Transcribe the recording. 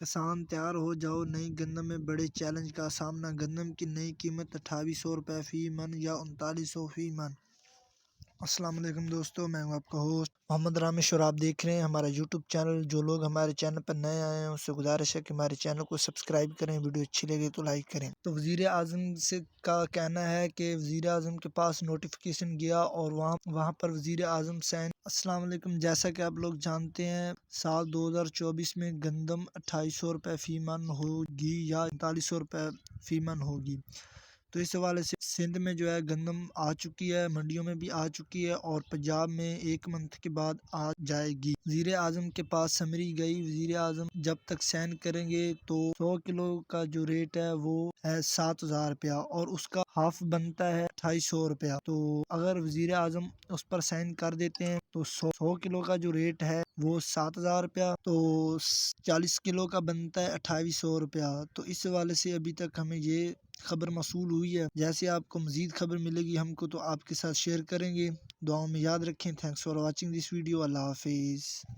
کسان تیار ہو جاؤ، نئی گندم میں بڑے چیلنج کا سامنا۔ گندم کی نئی قیمت 2800 روپے فی من یا 3900 فی من۔ السلام علیکم دوستو، میں ہوں آپ کا ہوسٹ محمد رامش اور آپ دیکھ رہے ہیں ہمارا یوٹیوب چینل۔ جو لوگ ہمارے چینل پر نئے آئے ہیں اس سے گزارش ہے کہ ہمارے چینل کو سبسکرائب کریں، ویڈیو اچھی لگے تو لائک کریں۔ تو وزیر اعظم کا کہنا ہے کہ وزیر اعظم کے پاس نوٹیفیکیشن گیا اور وہاں پر وزیر اعظم سین۔ السلام علیکم، جیسا کہ آپ لوگ جانتے ہیں سال 2024 میں گندم 2800 روپے فی من ہوگی یا 3900 روپے فی من ہوگی۔ تو اس حوالے سے سندھ میں جو ہے گندم آ چکی ہے، منڈیوں میں بھی آ چکی ہے اور پنجاب میں 1 منتھ کے بعد آ جائے گی۔ وزیر اعظم کے پاس سمری گئی، وزیر اعظم جب تک سائن کریں گے تو 100 کلو کا جو ریٹ ہے وہ ہے 7000 روپیہ اور اس کا ہاف بنتا ہے 2800 روپیہ۔ تو اگر وزیر اعظم اس پر سائن کر دیتے ہیں تو 100 کلو کا جو ریٹ ہے وہ 7000 روپیہ، تو 40 کلو کا بنتا ہے 2800 روپیہ۔ تو اس حوالے سے ابھی تک ہمیں یہ خبر موصول ہوئی ہے۔ جیسے آپ کو مزید خبر ملے گی ہم کو تو آپ کے ساتھ شیئر کریں گے۔ دعاؤں میں یاد رکھیں۔ Thanks for watching this video. اللہ حافظ۔